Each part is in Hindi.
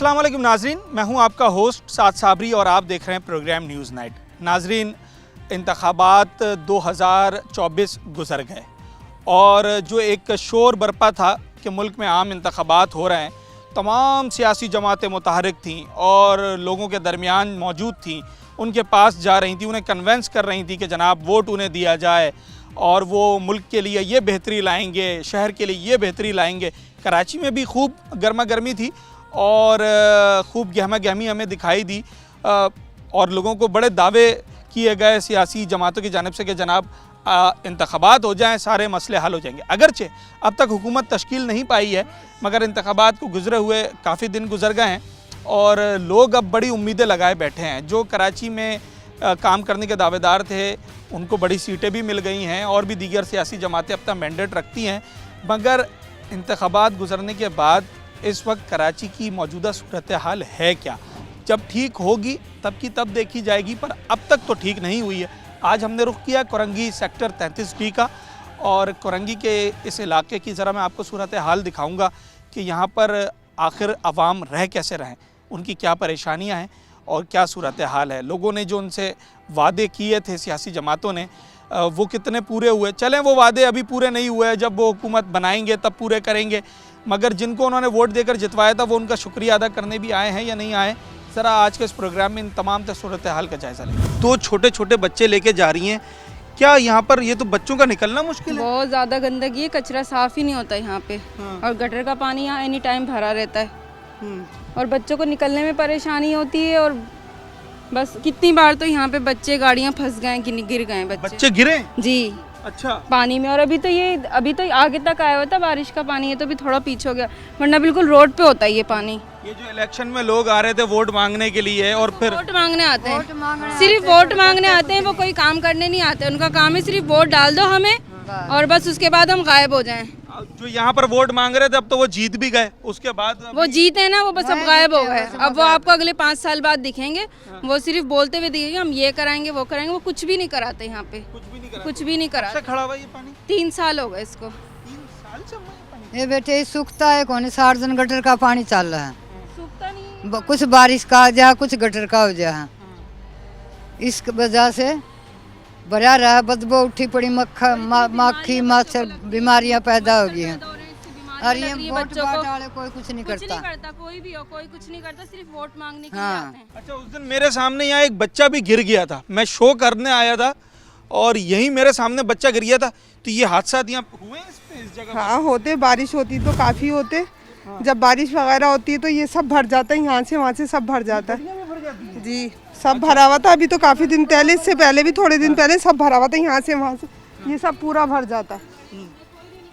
अस्सलाम वालेकुम नाजरीन, मैं हूं आपका होस्ट साद साबरी और आप देख रहे हैं प्रोग्राम न्यूज़ नाइट। नाजरीन, इंतखाबात 2024 गुजर गए और जो एक शोर बरपा था कि मुल्क में आम इंतखाबात हो रहे हैं, तमाम सियासी जमातें मुतहरिक थीं और लोगों के दरमियान मौजूद थीं, उनके पास जा रही थी, उन्हें कन्वेंस कर रही थी कि जनाब वोट उन्हें दिया जाए और वो मुल्क के लिए ये बेहतरी लाएंगे, शहर के लिए ये बेहतरी लाएंगे। कराची में भी खूब गर्मा गर्मी थी और खूब गहमा गहमी हमें दिखाई दी और लोगों को बड़े दावे किए गए सियासी जमातों की जानिब से कि जनाब इंतखाबात हो जाएं, सारे मसले हल हो जाएंगे। अगरचे अब तक हुकूमत तश्कील नहीं पाई है, मगर इंतखाबात को गुजरे हुए काफ़ी दिन गुजर गए हैं और लोग अब बड़ी उम्मीदें लगाए बैठे हैं। जो कराची में काम करने के दावेदार थे उनको बड़ी सीटें भी मिल गई हैं और भी दीगर सियासी जमातें अपना मैंडेट रखती हैं, मगर इंतखाबात गुजरने के बाद इस वक्त कराची की मौजूदा सूरत हाल है क्या? जब ठीक होगी तब की तब देखी जाएगी, पर अब तक तो ठीक नहीं हुई है। आज हमने रुख किया कोरंगी सेक्टर 33D का और कोरंगी के इस इलाके की ज़रा मैं आपको सूरत हाल दिखाऊंगा कि यहाँ पर आखिर आवाम रह कैसे रहें, उनकी क्या परेशानियाँ हैं और क्या सूरत हाल है। लोगों ने जो उनसे वादे किए थे सियासी जमातों ने, वो कितने पूरे हुए? चलें, वो वादे अभी पूरे नहीं हुए, जब वो हुकूमत बनाएंगे तब पूरे करेंगे, मगर जिनको उन्होंने वोट देकर जितवाया था वो उनका शुक्रिया अदा करने भी आए हैं या नहीं आए। ज़रा आज के इस प्रोग्राम में इन तमाम सूरत हाल का जायज़ा लें। दो छोटे छोटे बच्चे लेके जा रही हैं, क्या यहाँ पर ये तो बच्चों का निकलना मुश्किल है? बहुत ज़्यादा गंदगी है, कचरा साफ़ ही नहीं होता यहाँ पे। हाँ। और गटर का पानी यहाँ एनी टाइम भरा रहता है और बच्चों को निकलने में परेशानी होती है। और बस कितनी बार तो यहाँ पे बच्चे गाड़ियाँ फंस गए कि गिर गए बच्चे गिरे जी। अच्छा, पानी में। और अभी तो आगे तक आया हुआ था, बारिश का पानी है तो अभी थोड़ा पीछे हो गया, वरना बिल्कुल रोड पे होता है ये पानी। ये जो इलेक्शन में लोग आ रहे थे वोट मांगने के लिए और फिर वोट मांगने आते हैं, सिर्फ वोट मांगने आते हैं, वो कोई काम करने नहीं आते। उनका काम है सिर्फ वोट डाल दो हमें और बस उसके बाद हम गायब हो जाएं। जो यहाँ पर वोट मांग रहे थे अब तो वो जीत भी गए, उसके बाद वो जीते ना, वो बस अब गायब हो गए। अब वो आपको अगले 5 साल बाद दिखेंगे, वो सिर्फ बोलते हुए दिखेंगे हम ये कराएंगे वो कराएंगे, वो कुछ भी नहीं कराते यहाँ पे, कुछ भी नहीं कराते। खड़ा हुआ ये पानी 3 साल हो गए इसको। 3 साल से ये बेटे सूखता है कौन, 60 दिन गटर का पानी चल रहा है, सूखता नहीं, कुछ बारिश का हो जाए कुछ गटर का हो जाए, इस वजह से भरा रहा, बदबू उठी पड़ी, मक्खी मच्छर बीमारियां पैदा हो गई हैं। और ये वोट वाले कोई कुछ नहीं करता, कोई भी हो, कोई कुछ नहीं करता, सिर्फ वोट मांगने के लिए हाँ। आते हैं। अच्छा, उस दिन मेरे सामने यहाँ एक बच्चा भी गिर गया था, मैं शो करने आया था और यही मेरे सामने बच्चा गिर गया था। तो ये हादसा यहाँ हुए इस जगह? हाँ होते, बारिश होती तो काफ़ी होते। हाँ। जब बारिश वगैरह होती है तो ये सब भर जाता है, यहाँ से वहाँ से सब भर जाता है जी। सब भरा हुआ था, अभी तो काफ़ी दिन पहले, इससे पहले भी थोड़े दिन पहले सब भरा हुआ था, यहाँ से वहाँ से ये सब पूरा भर जाता है।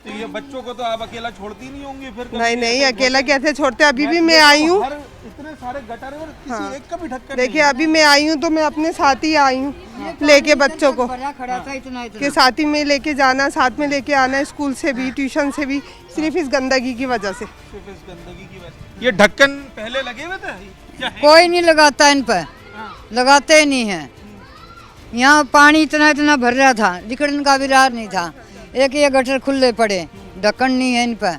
तो ये बच्चों को तो आप अकेला छोड़ती नहीं होंगी फिर? नहीं, अकेला कैसे छोड़ते? अभी भी मैं आई हूँ, इतने सारे गटर और किसी एक का भी ढक्कन देखिए अभी मैं आई हूँ तो मैं अपने साथ ही आई हूँ लेके बच्चों को, के साथ ही में लेके जाना, साथ में लेके आना, स्कूल से भी ट्यूशन से भी, सिर्फ इस गंदगी की वजह से। ये ढक्कन पहले लगे हुए थे? कोई नहीं लगाता इन पर, लगाते ही नहीं है। यहाँ पानी इतना भर रहा था, निकलने का भी राह नहीं था, एक ये गटर खुले पड़े, ढक्कन नहीं है इन पर,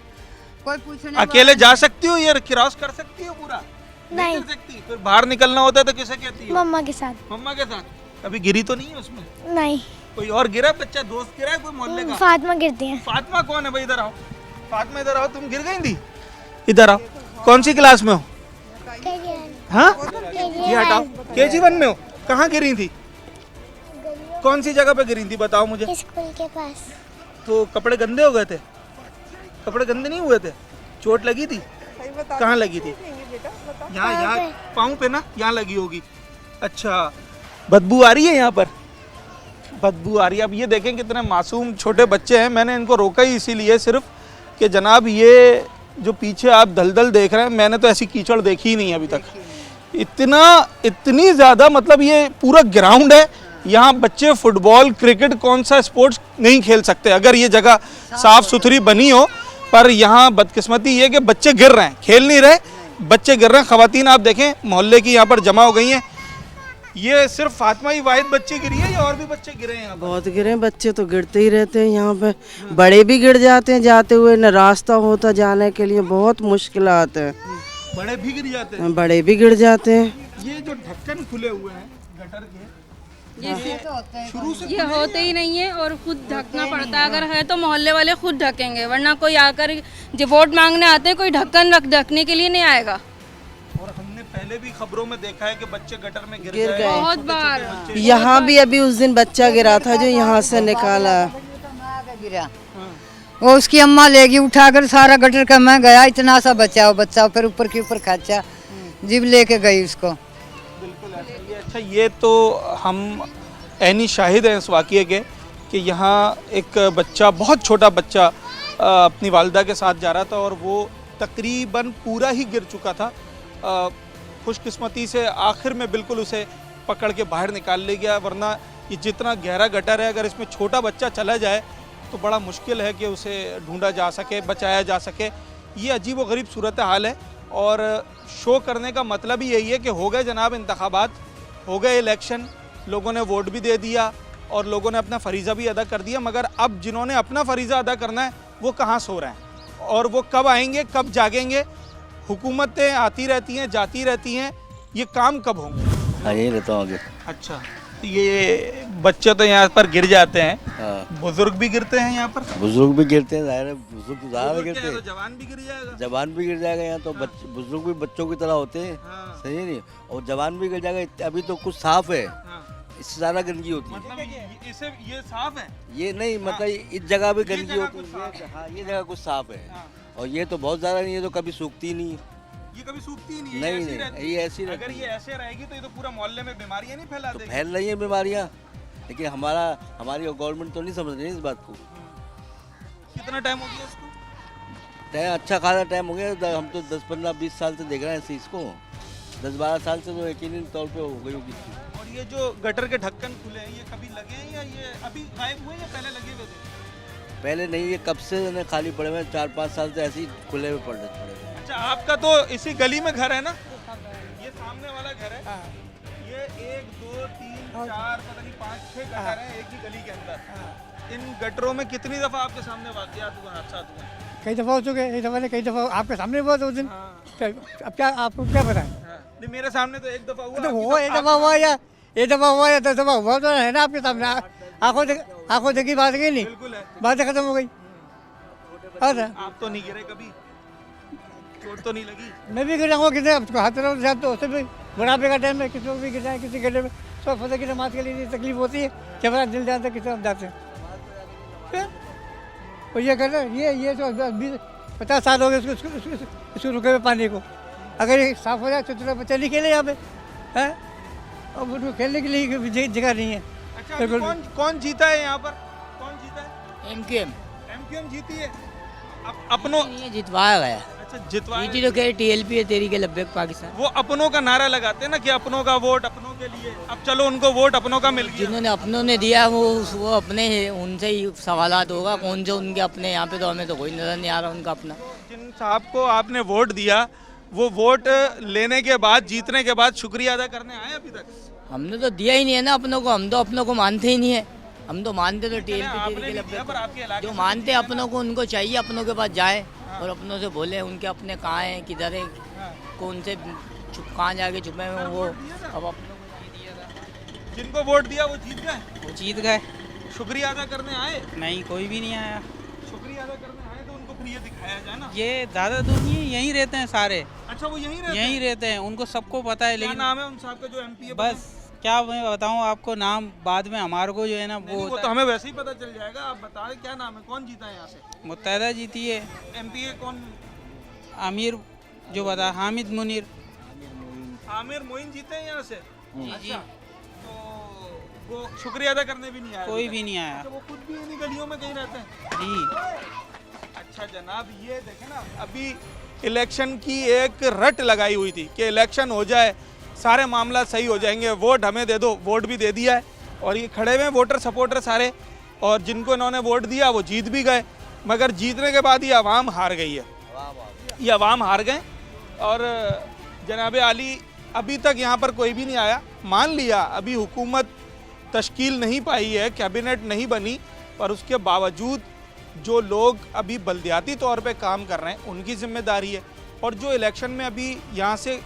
कोई पूछने। अकेले जा सकती हो, ये क्रॉस कर सकती हो पूरा? नहीं कर सकती। फिर बाहर निकलना होता है तो किसे कहती हो? मम्मा के साथ। मम्मा के साथ। कभी गिरी तो नहीं है उसमें? नहीं, कोई और गिरा बच्चा, दोस्त गिरा है कोई मोहल्ले का? फातिमा गिरती है। फातिमा कौन है भाई? इधर आओ फातिमा, इधर आओ। तुम गिर गई थी? इधर आओ। कौन सी क्लास में हो? हाँ, ये हटाओ। KG1 में हो? कहाँ गिरी थी? कौन सी जगह पे गिरी थी बताओ मुझे। स्कूल के पास। तो कपड़े गंदे हो गए थे? कपड़े गंदे नहीं हुए थे? चोट लगी थी? कहाँ लगी थी? यहाँ पाँव पे ना, यहाँ लगी होगी। अच्छा, बदबू आ रही है यहाँ पर? बदबू आ रही है। अब ये देखें कितने मासूम छोटे बच्चे हैं, मैंने इनको रोका ही इसीलिए सिर्फ कि जनाब ये जो पीछे आप दलदल देख रहे हैं, मैंने तो ऐसी कीचड़ देखी ही नहीं अभी तक। इतनी ज़्यादा, मतलब ये पूरा ग्राउंड है, यहाँ बच्चे फुटबॉल क्रिकेट कौन सा स्पोर्ट्स नहीं खेल सकते अगर ये जगह साफ़ सुथरी बनी हो। पर यहाँ बदकिस्मती ये कि बच्चे गिर रहे हैं, खेल नहीं रहे, बच्चे गिर रहे हैं। ख़वातीन आप देखें मोहल्ले की यहाँ पर जमा हो गई हैं। ये सिर्फ फातिमा ही वाहिद बच्चे गिरी है या और भी बच्चे गिरे हैं? बहुत गिरे, बच्चे तो गिरते ही रहते हैं यहाँ पे, बड़े भी गिर जाते हैं जाते हुए, न रास्ता होता जाने के लिए, बहुत मुश्किल आते हैं। बड़े भी गिर जाते हैं। बड़े भी गिर जाते हैं। ये जो ढक्कन खुले हुए हैं गटर के, शुरू से ये होते ही नहीं है और खुद ढकना पड़ता है। अगर है तो मोहल्ले वाले खुद ढकेंगे, वरना कोई आकर जो वोट मांगने आते हैं कोई ढक्कन ढकने के लिए नहीं आएगा। और हमने पहले भी खबरों में देखा है कि बच्चे गटर में गिर गिर गए। गए। बहुत बार यहाँ भी अभी उस दिन बच्चा गिरा था जो यहाँ से निकाला। गिरा वो उसकी अम्मा लेगी उठाकर, सारा गटर का मैं गया, इतना सा बच्चा फिर ऊपर के ऊपर खाचा, जीव लेके गई उसको। बिल्कुल ऐसा ही है। अच्छा, ये तो हम ऐनी शाहिद हैं इस वाक़ये के कि यहाँ एक बच्चा, बहुत छोटा बच्चा अपनी वालिदा के साथ जा रहा था और वो तकरीबन पूरा ही गिर चुका था। खुशकिस्मती से आखिर में बिल्कुल उसे पकड़ के बाहर निकाल ले गया, वरना ये जितना गहरा गटर है, अगर इसमें छोटा बच्चा चला जाए तो बड़ा मुश्किल है कि उसे ढूंढा जा सके, बचाया जा सके। ये अजीब व गरीब सूरत हाल है और शो करने का मतलब ही यही है कि हो गए जनाब इंतखाबात, हो गए इलेक्शन, लोगों ने वोट भी दे दिया और लोगों ने अपना फरीज़ा भी अदा कर दिया, मगर अब जिन्होंने अपना फरीज़ा अदा करना है वो कहाँ सो रहे हैं और वो कब आएंगे, कब जागेंगे। हुकूमतें आती रहती हैं, जाती रहती हैं, ये काम कब होंगे? हाँ, यही रहता हूँ आगे। अच्छा, तो ये बच्चे तो यहाँ पर गिर जाते हैं, हाँ, बुजुर्ग भी गिरते हैं यहाँ पर? बुजुर्ग भी गिरते हैं, जाहिर है बुजुर्ग तो ज़्यादा बुजुर्ग गिरते क्या है, हैं। तो जवान भी गिर जाएगा। जवान भी गिर जाएगा यहाँ तो, बुजुर्ग भी बच्चों की तरह होते हैं। हाँ। सही है नहीं, और जवान भी गिर जाएगा। अभी तो कुछ साफ है, हाँ। इससे ज़्यादा गंदगी होती है। मतलब इसे ये साफ है। ये नहीं, मतलब इस जगह भी गंदगी जगह होती कुछ साफ है। हाँ, ये जगह कुछ साफ है। हाँ। और ये तो बहुत ज़्यादा नहीं है, तो कभी सूखती ही नहीं है। ये कभी सूखती ही नहीं है, नहीं, ये ऐसी नहीं, रहती ये है। ऐसी रहती अगर ये ऐसे रहेगी तो ये तो पूरा मोहल्ले में बीमारियां नहीं फैला तो देगी। फैल रही है बीमारियाँ, लेकिन हमारी गवर्नमेंट तो नहीं समझ रही है इस बात को। कितना टाइम हो गया इसको? टाइम अच्छा खासा टाइम हो गया, हम तो 10, 15, 20 साल से देख रहे हैं इस चीज़ को। 10, 12 साल से तो यकीनी तौर पे हो गई होगी। और ये जो गटर के ढक्कन खुले हैं, ये कभी लगे हैं या ये अभी गायब हुए या पहले लगे हुए थे? पहले नहीं, ये कब से इन्हें खाली पड़े हुए हैं, 4-5 साल से ऐसे ही खुले हुए पड़े हुए हैं। अच्छा, आपका तो इसी गली में घर है ना? ये सामने वाला घर है। ये 1, 2, 3, 4, पता नहीं 5, 6 गटर हैं एक ही गली के अंदर। इन गटरों में कितनी दफा आपके सामने वाकयात हुए, हादसात हुए? कई दफ़ा हो चुके, एक दफ़ा नहीं कई दफ़ा आपके सामने हुआ था उस दिन। हाँ। अब क्या आपको क्या बताएं? नहीं, मेरे सामने तो एक दफा हुआ। तो आपकी वो एक दफ़ा हुआ या एक दफ़ा हुआ या 10 दफ़ा हुआ तो है ना आपके सामने। आंखों देखी बात गई नहीं, बिल्कुल है। बातें खत्म हो गई। हाँ सर, आप तो नहीं गिरे कभी? चोट तो नहीं लगी? मैं भी गिरा हूँ किसी हाथ साहब, तो उससे भी बुढ़ापे का टाइम में किसी को भी गिर जाए, किसी गड्ढे में सब फतेह की नमाज के लिए तकलीफ होती है। कैमरा दिल जाता है, किसी हम जाते हैं। और ये कर रहे ये तो 20-50 साल हो गए इसको रुके हुए पानी को। अगर ये साफ हो जाए तो थोड़ा बच्चे नहीं खेले यहाँ पे हैं, और उनको खेलने के लिए जगह नहीं है। अच्छा, अभी कौन जीता है यहाँ पर? कौन जीता है? एमक्यूएम जीती है। अपनों जितवाया गया। अच्छा, जितवाया। जीती तो कह टीएलपी है, तेरी के लब्बैक पाकिस्तान। वो अपनों का नारा लगाते हैं ना कि अपनों का वोट अपनों के लिए। अब चलो उनको वोट अपनों का मिल गया। जिन्होंने अपनों ने दिया वो अपने हैं, उनसे ही सवालात होगा कौन से उनके अपने। यहाँ पे तो हमें तो कोई नजर नहीं आ रहा उनका अपना। जिन साहब को आपने वोट दिया, वो वोट लेने के बाद, जीतने के बाद शुक्रिया अदा करने आए अभी तक? हमने तो दिया ही नहीं है ना अपनों को, हम तो अपनों को मानते ही नहीं है। हम तो मानते तो आपने टीएलपी नहीं दिया, पर आपके इलाके जो से मानते अपनों को, उनको चाहिए अपनों के पास जाए और अपनों से बोले उनके अपने कहाँ हैं, किधर है, कौन से कहाँ जाके छुपे हैं वो। अब अपनों को नहीं दिया था। जिनको वोट दिया वो जीत गए? वो जीत गए। शुक्रिया अदा करने आए? नहीं, कोई भी नहीं आया। शुक्रिया अदा करने आए तो उनको फिर ये दिखाया जाए ना। ये ज़्यादा दूर नहीं है, यहीं रहते हैं सारे। अच्छा, वो यहीं रहते यहीं रहते हैं, उनको सबको पता है। क्या लेकिन नाम है उन साहब का जो एमपी है? बस क्या मैं बताऊं आपको, नाम बाद में हमारे को जो है ना वो वो तो हमें वैसे ही पता चल जाएगा। आप बताएं क्या नाम है, कौन जीता है यहाँ से? मुत्तहदा जीती है। एमपी है कौन? आमिर जो बता, हामिद मुनीर। आमिर मोइन जीते हैं यहाँ से? जी। तो वो शुक्रिया अदा करने भी नहीं आया? कोई भी नहीं आया। अच्छा, वो खुद भी इन्हीं गलियों में कहीं रहते हैं? जी। अच्छा जनाब, ये देखें ना, अभी इलेक्शन की एक रट लगाई हुई थी कि इलेक्शन हो जाए, सारे मामला सही हो जाएंगे, वोट हमें दे दो। वोट भी दे दिया है और ये खड़े हुए वोटर सपोर्टर सारे, और जिनको इन्होंने वोट दिया वो जीत भी गए, मगर जीतने के बाद ये आवाम हार गई है। ये आवाम हार गए और जनाब आली अभी तक यहाँ पर कोई भी नहीं आया। मान लिया अभी हुकूमत तश्कील नहीं पाई है, कैबिनेट नहीं बनी, पर उसके बावजूद जो लोग अभी बलदियाती तौर पे काम कर रहे हैं उनकी जिम्मेदारी है। और जो इलेक्शन में अभी यहाँ से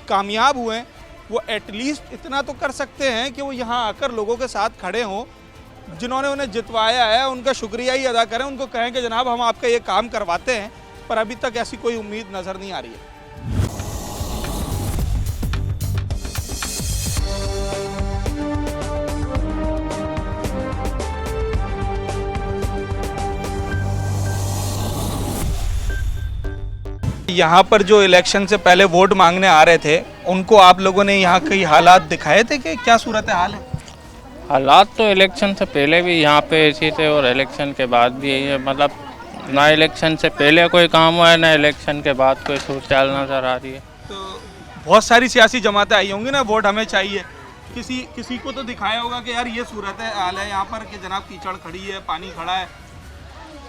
कामयाब हुए हैं वो एटलीस्ट इतना तो कर सकते हैं कि वो यहाँ आकर लोगों के साथ खड़े हों, जिन्होंने उन्हें जितवाया है उनका शुक्रिया ही अदा करें, उनको कहें कि जनाब हम आपका ये काम करवाते हैं। पर अभी तक ऐसी कोई उम्मीद नज़र नहीं आ रही है। यहाँ पर जो इलेक्शन से पहले वोट मांगने आ रहे थे उनको आप लोगों ने यहाँ के हालात दिखाए थे कि क्या सूरत हाल है? हालात तो इलेक्शन से पहले भी यहाँ पे ऐसे थे और इलेक्शन के बाद भी यही है। मतलब ना इलेक्शन से पहले कोई काम हुआ है ना इलेक्शन के बाद कोई सूरत नज़र आ रही है। तो बहुत सारी सियासी जमातें आई होंगी ना, वोट हमें चाहिए, किसी को तो दिखाया होगा कि यार ये सूरत हाल है यहाँ पर कि जनाब कीचड़ खड़ी है, पानी खड़ा है।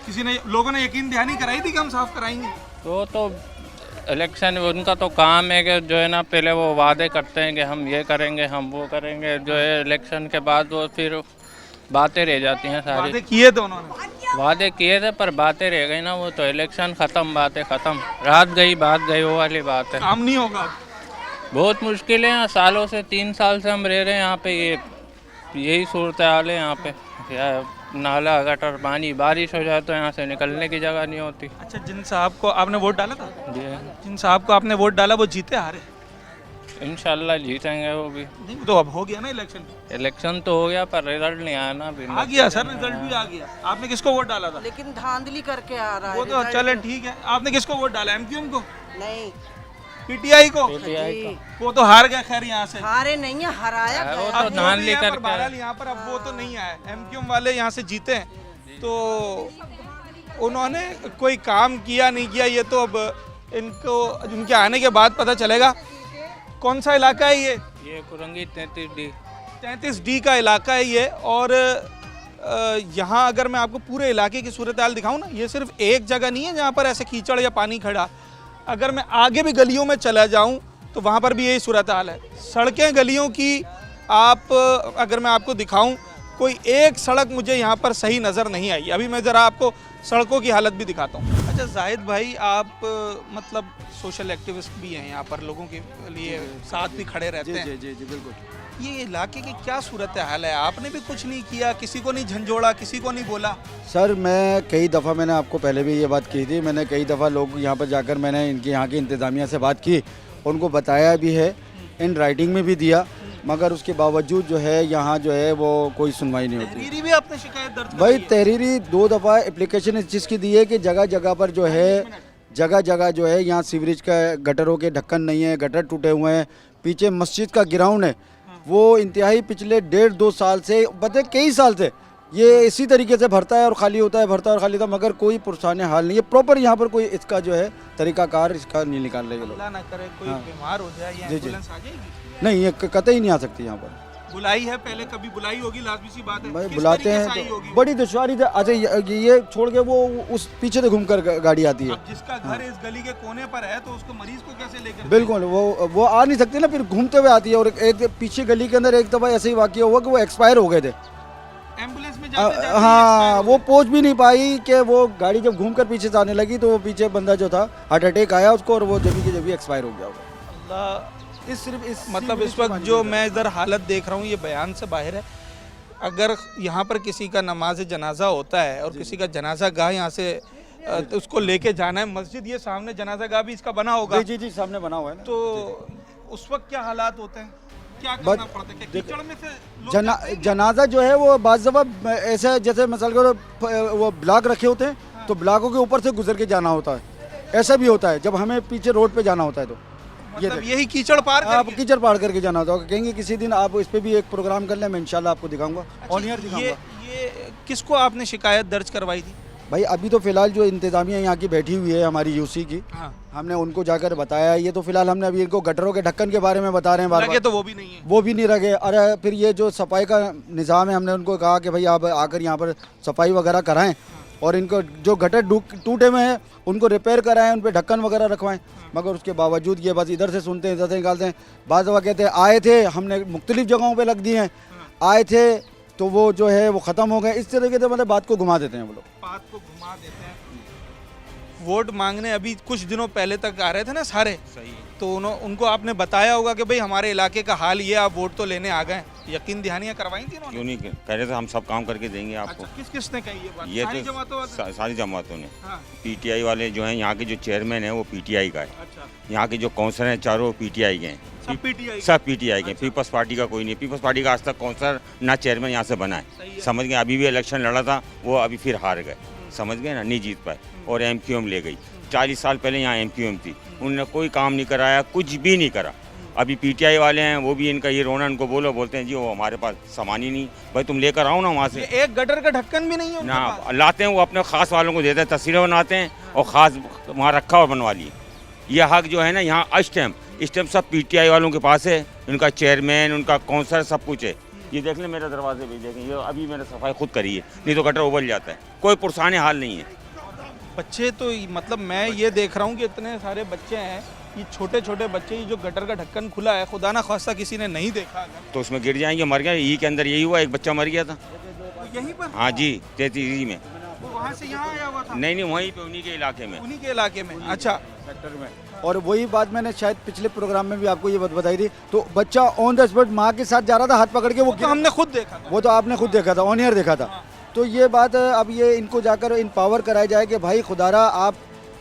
किसी ने, लोगों ने यकीन दहानी कराई थी कि हम साफ कराएंगे। तो इलेक्शन उनका तो काम है कि जो है ना पहले वो वादे करते हैं कि हम ये करेंगे हम वो करेंगे, जो है इलेक्शन के बाद वो फिर बातें रह जाती हैं सारी। वादे किए थे उन्होंने, वादे किए थे पर बातें रह गई ना, वो तो इलेक्शन ख़त्म, बातें ख़त्म, रात गई बात गई, वो वाली बात है। काम नहीं होगा, बहुत मुश्किल है। सालों से 3 साल से हम रह रहे हैं यहाँ पे, यही सूरत हाल है यहाँ पे। नाला गटर पानी, बारिश हो जाए तो यहाँ से निकलने की जगह नहीं होती। अच्छा, जिन साहब को आपने वोट डाला था, जी जिन साहब को आपने वोट डाला वो जीते हारे? इंशाल्लाह जीतेंगे वो भी। नहीं तो अब हो गया ना इलेक्शन, इलेक्शन तो हो गया पर रिजल्ट नहीं आया ना अभी। आ गया सर, रिजल्ट भी आ गया। आपने किसको वोट डाला था? लेकिन धांधली करके आ रहा है। वो तो चले ठीक है। आपने किसको वोट डाला? एमक्यूएम को? नहीं, पीटीआई को? PTI वो तो हार गया खैर यहाँ से। हारे नहीं है, हराया वो गया। तो अब धान जो भी है, लेकर पर बहरहाल यहाँ पर अब वो तो नहीं आए। एमक्यूएम वाले यहाँ से जीते हैं, तो उन्होंने कोई काम किया नहीं किया ये तो अब इनको उनके आने के बाद पता चलेगा। कौन सा इलाका है ये? कुरंगी 33D। 33D का इलाका है ये। और यहाँ अगर मैं आपको पूरे इलाके की सूरत हाल दिखाऊँ ना, ये सिर्फ एक जगह नहीं है जहाँ पर ऐसे कीचड़ या पानी खड़ा। अगर मैं आगे भी गलियों में चला जाऊँ तो वहाँ पर भी यही सूरत हाल है। सड़कें गलियों की आप अगर मैं आपको दिखाऊँ, कोई एक सड़क मुझे यहाँ पर सही नज़र नहीं आई। अभी मैं ज़रा आपको सड़कों की हालत भी दिखाता हूँ। अच्छा जाहिद भाई, आप मतलब सोशल एक्टिविस्ट भी हैं, यहाँ पर लोगों के लिए साथ भी खड़े रहते हैं। जी बिल्कुल। ये इलाके की क्या सूरत हाल है? आपने भी कुछ नहीं किया, किसी को नहीं झंझोड़ा, किसी को नहीं बोला? सर मैं कई दफ़ा, मैंने आपको पहले भी ये बात की थी, मैंने कई दफ़ा लोग यहाँ पर जाकर मैंने इनके यहाँ की इंतज़ामिया से बात की, उनको बताया भी है, इन राइटिंग में भी दिया, मगर उसके बावजूद जो है यहाँ जो है वो कोई सुनवाई नहीं होती। तहरीरी भी आपने शिकायत दर्ज भाई कराई है? तहरीरी 2 दफ़ा एप्लीकेशन इस चीज़ की दी है कि जगह जगह पर जो है, जगह जगह जो है यहाँ सीवरेज का गटरों के ढक्कन नहीं है, गटर टूटे हुए हैं। पीछे मस्जिद का ग्राउंड है, वो इंतहाई पिछले 1.5-2 साल से, पता कई साल से ये इसी तरीके से भरता है और खाली होता है, भरता है और खाली होता है, मगर कोई पुरसाने हाल नहीं है। प्रॉपर यहाँ पर कोई इसका जो है तरीकाकार इसका नहीं निकाल रहे लोग। अल्लाह ना करे कोई बीमार हो जाए या जी। एम्बुलेंस आ जाएगी? नहीं, ये कतई नहीं आ सकती यहाँ पर। बुलाई है पहले, कभी बुलाई होगी, लाजमी सी बात है। भाई किस बुलाते तरीके हैं से आई तो होगी? बड़ी दुश्वारी से। अच्छा ये छोड़ के वो उस पीछे से घूमकर गाड़ी आती है। अब जिसका घर इस गली के कोने पर है तो उसको मरीज को कैसे लेकर बिल्कुल, वो आ नहीं सकती ना, फिर घूमते हुए आती है। और एक पीछे गली के अंदर एक दफ़ा ऐसे ही वाकया हुआ कि वो एक्सपायर हो गए थे। एम्बुलेंस में जाते जाते हाँ, वो पहुंच भी नहीं पाई कि वो गाड़ी जब घूमकर पीछे से आने लगी तो वो पीछे बंदा जो था हार्ट अटैक आया उसको और वो जब की एक्सपायर हो गया होगा। अल्लाह, इस मतलब इस वक्त जो मैं इधर हालत देख रहा हूँ ये बयान से बाहर है। अगर यहाँ पर किसी का नमाज जनाजा होता है और किसी का जनाजा गाह यहाँ से तो उसको लेके जाना है मस्जिद, ये सामने जनाजा गाह भी इसका बना होगा। जी सामने बना हुआ है ना। तो उस वक्त क्या हालात होते हैं, क्या करना पड़ता है? कीचड़ में से लोग जनाजा जो है वो बाज़ दफ़ा ऐसे, जैसे मिसाल करो वो ब्लॉक रखे होते हैं तो ब्लॉकों के ऊपर से गुजर के जाना होता है। ऐसा भी होता है जब हमें पीछे रोड पे जाना होता है तो मतलब यही कीचड़ पार आप करके? कीचड़ पार करके जाना होता है। कहेंगे किसी दिन आप इस पे भी एक प्रोग्राम कर लें, मैं इंशाल्लाह आपको दिखाऊंगा। ऑन एयर दिखाऊंगा। ये किसको आपने शिकायत दर्ज करवाई थी? भाई अभी तो फिलहाल जो इंतजामिया यहाँ की बैठी हुई है हमारी यूसी की, हमने उनको जाकर बताया। ये तो फिलहाल हमने अभी इनको गटरों के ढक्कन के बारे में बता रहे हैं बार-बार। तो वो भी नहीं है, वो भी नहीं रखे। अरे फिर ये जो सफाई का निज़ाम है, हमने उनको कहा कि भाई आप आकर यहाँ पर सफाई वगैरह कराएं और इनको जो गटर टूटे हुए हैं उनको रिपेयर कराएं, उन पर ढक्कन वगैरह रखवाएं, मगर उसके बावजूद ये बस इधर से सुनते हैं, इधर से निकालते हैं। बाद दफ़ा कहते हैं आए थे, हमने मुख्तलिफ जगहों पे लग दिए हैं, आए थे तो वो जो है वो ख़त्म हो गए। इस तरीके से मतलब बात को घुमा देते हैं वो लोग, बात को घुमा देते हैं। वोट मांगने अभी कुछ दिनों पहले तक आ रहे थे ना सारे, सही तो उनको आपने बताया होगा कि भाई हमारे इलाके का हाल ये, आप वोट तो लेने आ गए, यकीन दहानियां करवाई थी उन्होंने? क्यों नहीं कह रहे थे हम सब काम करके देंगे आपको। अच्छा, किस किसने कही ये बात? ये सारी तो जमातों वाले? सारी जमातों ने। हाँ। पीटीआई वाले जो हैं, यहाँ के जो चेयरमैन है वो पीटीआई का है, अच्छा, यहाँ के जो काउंसलर हैं चारों पीटीआई के हैं, सब पीटीआई? सब पीटीआई के। पीपल्स पार्टी का कोई नहीं, पीपल्स पार्टी का आज तक काउंसलर ना चेयरमैन यहाँ से बना है, समझ गए। अभी भी इलेक्शन लड़ा था वो, अभी फिर हार गए, समझ गए ना, नहीं जीत पाए, और एमक्यूएम ले गई। 40 साल पहले यहाँ एमक्यूएम थी, उन्होंने कोई काम नहीं कराया, कुछ भी नहीं करा। अभी पीटीआई वाले हैं वो भी, इनका ये रोना, उनको बोलते हैं जी वो हमारे पास सामान ही नहीं, भाई तुम लेकर आओ ना वहाँ से। एक गटर का ढक्कन भी नहीं है उनके ना पास? लाते हैं वो अपने खास वालों को देते हैं, तस्वीरें बनाते हैं और खास वहाँ रखा और बनवा लिए। ये हक जो है ना यहाँ स्टैम्प सब पीटीआई वालों के पास है, उनका चेयरमैन, उनका काउंसलर, सब कुछ है। ये देख लें मेरे दरवाजे पे, देखें, ये अभी मैंने सफाई खुद करी है, नहीं तो गटर उबल जाता है, कोई पुरसाने हाल नहीं है। बच्चे तो मतलब मैं ये देख रहा हूँ कि इतने सारे बच्चे हैं, ये छोटे छोटे बच्चे, ये जो गटर का ढक्कन खुला है, खुदा ना खास्ता किसी ने नहीं देखा अगर तो उसमें गिर जाएंगे, मर गए। यही के अंदर यही हुआ, एक बच्चा मर गया था। यहीं पर? हाँ जी, 33 में। वो वहाँ से यहाँ आया हुआ था? नहीं, वहीं पे उन्हीं के इलाके में। उन्हीं के इलाके में? अच्छा, सेक्टर में। और वही बात मैंने शायद पिछले प्रोग्राम में भी आपको ये बात बताई थी, तो बच्चा ऑन द स्पॉट माँ के साथ जा रहा था, हाथ पकड़ के, वो तो हमने खुद देखा था। वो तो आपने खुद देखा था, ऑन एयर देखा था। तो ये बात अब ये इनको जाकर इम्पावर कराया जाए कि भाई खुदारा आप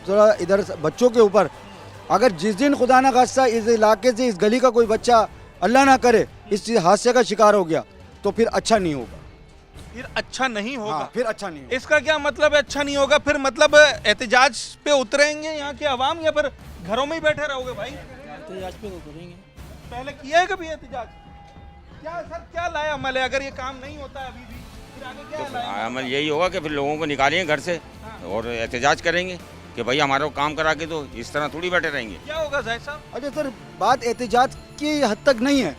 थोड़ा इधर बच्चों के ऊपर, अगर जिस दिन खुदा ना खास्ता इस इलाके से, इस गली का कोई बच्चा अल्लाह ना करे इस हादसे का शिकार हो गया, तो फिर अच्छा नहीं होगा। फिर अच्छा नहीं होगा? हाँ, फिर अच्छा नहीं होगा। इसका क्या मतलब है अच्छा नहीं होगा? फिर मतलब एहतजाज पे उतरेंगे यहाँ के अवाम, या फिर घरों में ही बैठे रहोगे भाई? एहतजाज पे उतरेंगे। पहले किया है कभी एहतजाज? क्या सर, क्या लाया अमल है? अगर ये काम नहीं होता है अभी भी, फिर आगे क्या लाया? अमल यही होगा कि फिर लोगों को निकालेंगे घर से और एहतजाज करेंगे कि भाई हमारा काम करा के दो, इस तरह थोड़ी बैठे रहेंगे। क्या होगा जाहिद साहब? अच्छा सर, बात एहतजाज की हद तक नहीं है,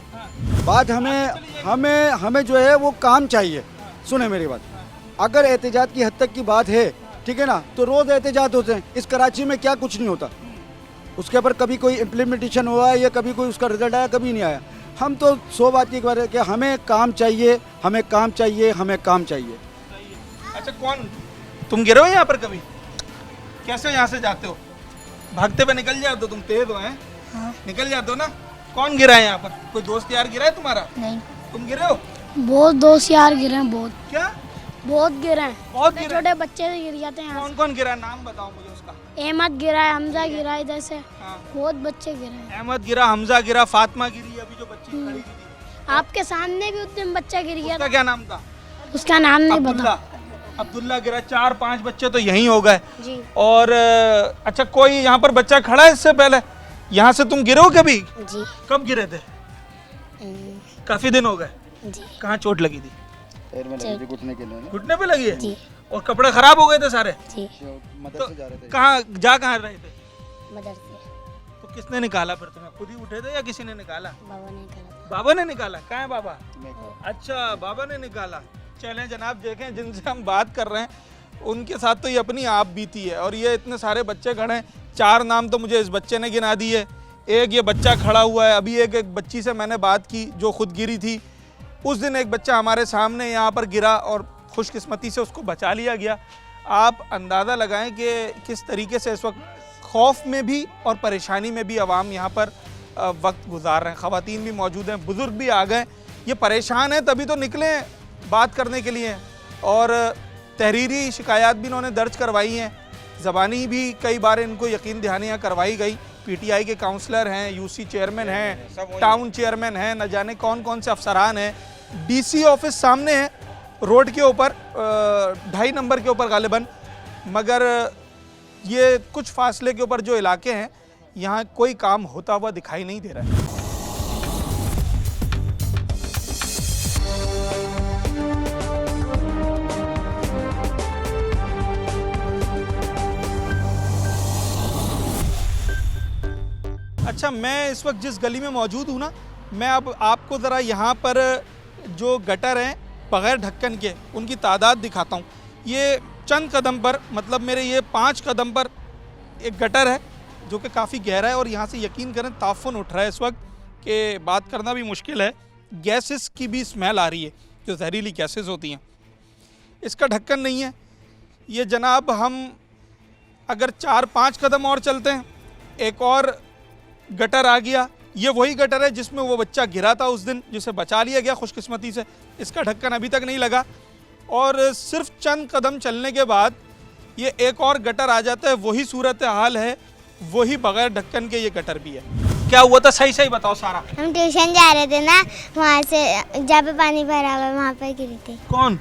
बात हमें जो है वो काम चाहिए। सुने मेरी बात, अगर एहतजाज की हद तक की बात है, ठीक है ना, तो रोज एहतजाज होते हैं। इस कराची में क्या कुछ नहीं होता, उसके ऊपर कभी कोई इम्प्लीमेंटेशन हुआ है या कभी कोई उसका रिजल्ट आया, कभी नहीं आया। हम तो 100 बात की बात है कि हमें काम चाहिए, हमें काम चाहिए, हमें काम चाहिए। अच्छा, कौन तुम गिरे हो यहाँ पर कभी? कैसे यहाँ से जाते हो? भागते हुए निकल जाते हो? तुम तेज हो हैं? हाँ। निकल जाते हो ना? कौन गिरा है यहाँ पर? कोई दोस्त यार गिरा है तुम्हारा? नहीं। तुम गिरे हो? बहुत दोस्त यार गिरे हैं, बहुत। क्या? बहुत गिरे हैं, बहुत गिरे? छोटे बच्चे से गिर जाते हैं यहाँ कौन कौन गिरा है? नाम बताओ मुझे उसका। से। अहमद गिरा है, हमजा गिरा है, इधर से हाँ। बहुत बच्चे गिरे हैं। अहमद गिरा, हमजा गिरा, फातिमा गिरी, अभी जो बच्ची खड़ी थी। आपके सामने भी उस दिन बच्चा गिर गया उसका था। क्या नाम था? उसका नाम नहीं अब्दुल्ला। पता। अब्दुल्ला गिरा। 4-5 बच्चे तो यहीं हो गए। जी। और अच्छा, कोई यहाँ पर बच्चा खड़ा है इससे पहले? यहाँ से तुम गिरे हो कभी? जी। कब गिरे थे? काफी दिन हो गए। जी। कहाँ चोट लगी थी? पैर में लगी थी, घुटने के लिए। घुटने पे लगी है? जी। और कपड़े खराब हो गए थे सारे? जी। मदरसे जा रहे थे। कहाँ रहे थे? मदरसे। तो किसने निकाला फिर तुम्हें? खुद ही उठे थे या किसी ने निकाला? बाबा ने निकाला। बाबा ने निकाला? कहाँ है बाबा? अच्छा, बाबा ने निकाला। चलें जनाब, देखें जिनसे हम बात कर रहे हैं उनके साथ तो ये अपनी आप बीती है, और ये इतने सारे बच्चे खड़े हैं। 4 नाम तो मुझे इस बच्चे ने गिना दिए। एक ये बच्चा खड़ा हुआ है, अभी एक बच्ची से मैंने बात की जो खुद गिरी थी। उस दिन एक बच्चा हमारे सामने यहाँ पर गिरा और खुशकिस्मती से उसको बचा लिया गया। आप अंदाज़ा लगाएं कि किस तरीके से इस वक्त खौफ में भी और परेशानी में भी आवाम यहाँ पर वक्त गुजार रहे हैं। ख़वातीन भी मौजूद हैं, बुज़ुर्ग भी आ गए। ये परेशान हैं तभी तो निकले बात करने के लिए, और तहरीरी शिकायत भी इन्होंने दर्ज करवाई हैं, ज़बानी भी कई बार इनको यकीन दहानियाँ करवाई गई। पीटीआई के काउंसलर हैं, यूसी चेयरमैन हैं, टाउन चेयरमैन हैं, न जाने कौन कौन से अफसरान हैं। डीसी ऑफिस सामने है, रोड के ऊपर 2.5 नंबर के ऊपर गालिबन, मगर ये कुछ फासले के ऊपर जो इलाके हैं यहाँ कोई काम होता हुआ दिखाई नहीं दे रहा है। अच्छा, मैं इस वक्त जिस गली में मौजूद हूँ ना, मैं अब आपको ज़रा यहाँ पर जो गटर हैं बग़ैर ढक्कन के, उनकी तादाद दिखाता हूँ। ये चंद कदम पर, मतलब मेरे ये 5 कदम पर एक गटर है जो कि काफ़ी गहरा है, और यहाँ से यकीन करें ताफ़ुन उठ रहा है इस वक्त कि बात करना भी मुश्किल है। गैसेस की भी स्मेल आ रही है, जो जहरीली गैसेस होती हैं। इसका ढक्कन नहीं है। ये जनाब हम अगर 4-5 कदम और चलते हैं एक और गटर आ गया। ये वही गटर है जिसमें वो बच्चा गिरा था उस दिन, जिसे बचा लिया गया खुशकिस्मती से। इसका ढक्कन अभी तक नहीं लगा और सिर्फ चंद कदम चलने के बाद ये एक और गटर आ जाता है। वही सूरत हाल है, वही बगैर ढक्कन के ये गटर भी है। क्या हुआ था सही सही बताओ सारा। हम ट्यूशन जा रहे थे ना, वहाँ से जहाँ पे पानी भरा हुआ वहाँ पे गिरी थी। कौन?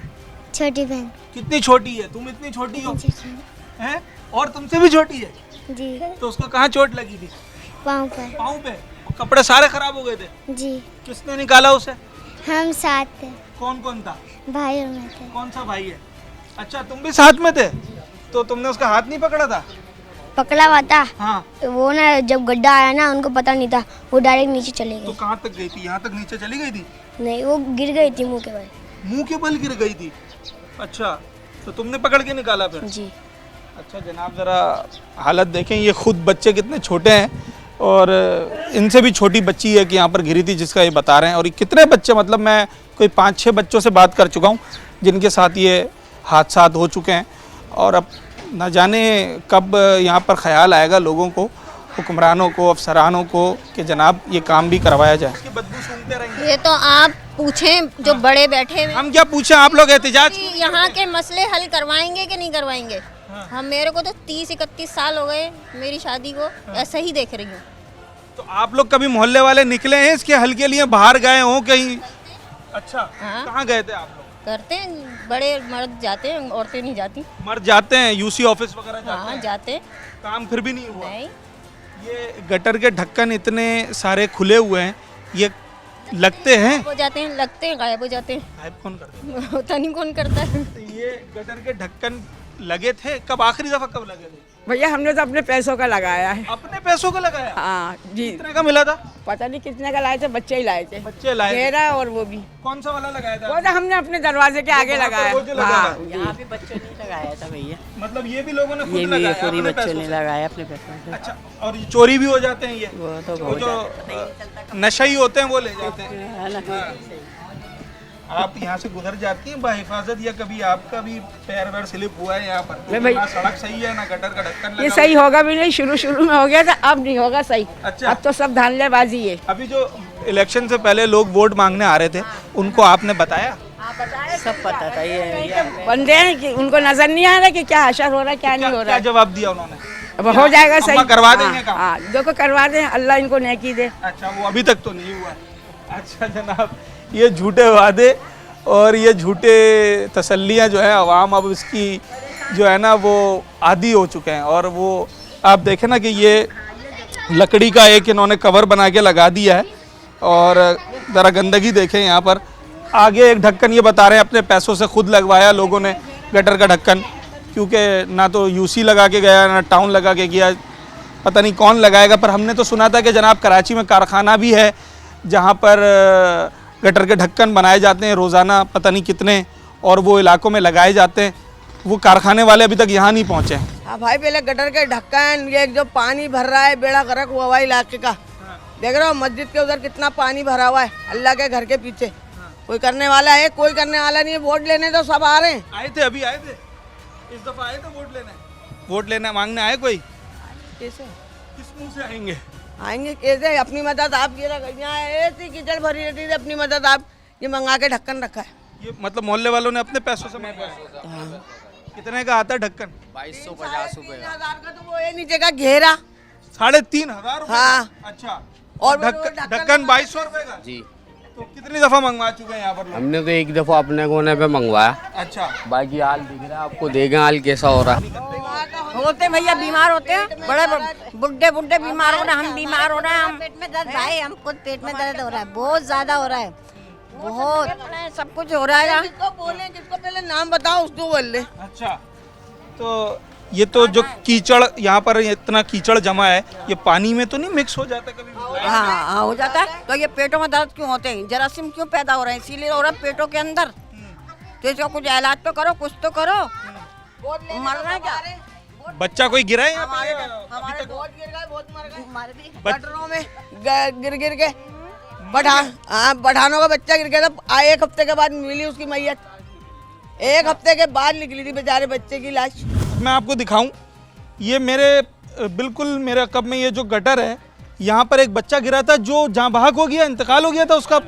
छोटी बहन। कितनी छोटी है? तुम इतनी छोटी हो हैं? और तुमसे भी छोटी है जी। तो उसको कहाँ चोट लगी थी? पाँव पर। पाँव पे? कपड़े सारे खराब हो गए थे जी। किसने निकाला उसे? हम साथ थे। कौन कौन था? भाई और मैं थे। कौन सा भाई है? अच्छा तुम भी साथ में थे, तो तुमने उसका हाथ नहीं पकड़ा था? पकड़ा हुआ था। हाँ। वो ना जब गड्ढा आया ना उनको पता नहीं था, वो डायरेक्ट नीचे चले गए। तो कहाँ तक गई थी? यहाँ तक नीचे चली गई थी? नहीं, वो गिर गई थी मुंह के बल। मुंह के बल गिर गई थी? अच्छा, तो तुमने पकड़ के निकाला फिर? जी। अच्छा जनाब, ज़रा हालत देखें, ये खुद बच्चे कितने छोटे हैं और इनसे भी छोटी बच्ची है कि यहाँ पर गिरी थी जिसका ये बता रहे हैं। और ये कितने बच्चे, मतलब मैं कोई 5-6 बच्चों से बात कर चुका हूँ जिनके साथ ये हादसात हो चुके हैं। और अब न जाने कब यहाँ पर ख्याल आएगा लोगों को, हुक्मरानों को, अफसरानों को कि जनाब ये काम भी करवाया जाए। इसकी बदबू सूंघते रहेंगे। ये तो आप पूछें जो बड़े बैठे हुए। हम क्या पूछें, आप लोग एहतिजाज यहाँ के मसले हल करवाएंगे कि नहीं करवाएंगे? हम मेरे को तो 30-31 साल हो गए मेरी शादी को, ऐसा ही देख रही हूँ। तो आप लोग कभी मोहल्ले वाले निकले हैं इसके हल के लिए, बाहर गए हों कहीं? अच्छा, कहाँ गए थे आप लोग? करते हैं, बड़े मर्द जाते हैं, औरतें नहीं जाती। मर्द जाते हैं, यूसी ऑफिस वगैरह जाते हैं? हाँ जाते। काम फिर भी नहीं हुआ? नहीं। ये गटर के ढक्कन इतने सारे खुले हुए हैं, ये लगते हैं? हो जाते हैं, लगते हैं, गायब हो जाते हैं। गायब कौन करता है? पता नहीं कौन करता है। ये गटर के ढक्कन लगे थे कब? आखिरी दफा कब लगे थे? भैया हमने तो अपने पैसों का लगाया है। अपने पैसों का लगाया? हाँ जी। कितने का मिला था? पता नहीं कितने का लाए थे, बच्चे ही लाए थे। बच्चे लाए थे? मेरा और वो भी। कौन सा वाला लगाया था? वो तो हमने अपने दरवाजे के आगे लगाया। हाँ, यहाँ भी बच्चों ने लगाया था भैया। मतलब ये भी लोगों ने खुद ये भी लगाया? पूरी अपने बच्चों पैसों ने से? लगाया अपने पैसों से। अच्छा, और ये चोरी भी हो जाते हैं? ये वो तो वो जो नशई होते हैं वो ले जाते हैं। आप यहाँ से गुजर जाती हैं बाहिफाजत, या कभी आपका भी पैर वैर स्लिप हुआ है यहाँ पर? ना सड़क सही है ना गटर का ढक्कन लगा। ये सही होगा भी नहीं, शुरू में हो गया था, अब नहीं होगा सही। अच्छा, अब तो सब धांधलेबाजी है। अभी जो इलेक्शन से पहले लोग वोट मांगने आ रहे थे उनको आपने बताया? सब पता था। ये बंदे हैं कि उनको नजर नहीं आ रहा कि क्या असर हो रहा है क्या नहीं हो रहा है। क्या जवाब दिया उन्होंने? अब हो जाएगा सही, करवा देंगे काम? हाँ, देखो करवा दें, अल्लाह इनको नेकी दे। अच्छा, वो अभी तक तो नहीं हुआ। अच्छा जनाब, ये झूठे वादे और ये झूठे तसल्लियाँ जो है अवाम अब इसकी जो है ना वो आदी हो चुके हैं। और वो आप देखें ना कि ये लकड़ी का एक इन्होंने कवर बना के लगा दिया है और ज़रा गंदगी देखें यहाँ पर। आगे एक ढक्कन ये बता रहे हैं अपने पैसों से खुद लगवाया लोगों ने गटर का ढक्कन, क्योंकि ना तो यूसी लगा के गया ना टाउन लगा के गया, पता नहीं कौन लगाएगा। पर हमने तो सुना था कि जनाब कराची में कारखाना भी है जहाँ पर गटर के ढक्कन बनाए जाते हैं रोज़ाना, पता नहीं कितने, और वो इलाकों में लगाए जाते हैं। वो कारखाने वाले अभी तक यहाँ नहीं पहुँचे। हाँ भाई, पहले गटर के ढक्कन, ये जो पानी भर रहा है बेड़ा गर्क हुआ हुआ इलाके का, देख रहे हो मस्जिद के उधर कितना पानी भरा हुआ है, अल्लाह के घर के पीछे। कोई करने वाला है? कोई करने वाला नहीं है। वोट लेने तो सब आ रहे हैं। आए थे, अभी आए थे, इस दफा आए थे वोट लेने मांगने आए कोई? कैसे? किस मुँह से आएंगे? आएंगे कैसे? अपनी मदद आप ये ऐसी कीचड़ भरी रहती थी, अपनी मदद आप ये मंगा के ढक्कन रखा है। ये मतलब मोहल्ले वालों ने अपने पैसों से मंगवाया? कितने का आता है ढक्कन? 2250 रुपए का। तो वो ये नीचे का घेरा 3500 रुपए? हाँ। अच्छा, और ढक्कन 2200 रुपए का? जी। तो कितनी दफा मंगवा चुके हैं यहाँ पर? हमने तो एक दफा अपने कोने पे मंगवाया। अच्छा, बाकी हाल दिख रहा है आपको, देखें हाल कैसा हो रहा है। होते भैया बीमार होते हैं, बड़े बुढ़े बीमार हो रहे हैं, हम बीमार हो रहे हैं। हम पेट में दर्द भाई, हमको पेट में दर्द हो रहा है, बहुत ज्यादा हो रहा है, बहुत सब कुछ हो रहा है। जिसको बोले, जिसको पहले नाम बताओ उसको बोल ले। अच्छा, तो ये तो जो कीचड़ यहाँ पर इतना कीचड़ जमा है, ये पानी में तो नहीं मिक्स हो जाता कभी? हाँ, हो जाता है। तो ये पेटों में दर्द क्यों होते हैं? जरासीम क्यों पैदा हो रहे हैं? इसीलिए हो रहा है पेटों के अंदर। तो इसका कुछ इलाज तो करो, कुछ तो करो। मरना क्या? बच्चा कोई गिरा है? हमारे बहुत गिर गए, बहुत मर गए गटरों में गिर के। बढ़ानों का बच्चा गिर गया था, 1 हफ्ते के बाद मिली उसकी मैयत। 1 हफ्ते के बाद निकली थी बेचारे बच्चे की लाश। मैं आपको दिखाऊं, ये बिल्कुल मेरे कब में ये जो गटर है, यहाँ पर एक बच्चा गिरा था जो जहाँ बहक हो गया, इंतकाल हो गया था उसका।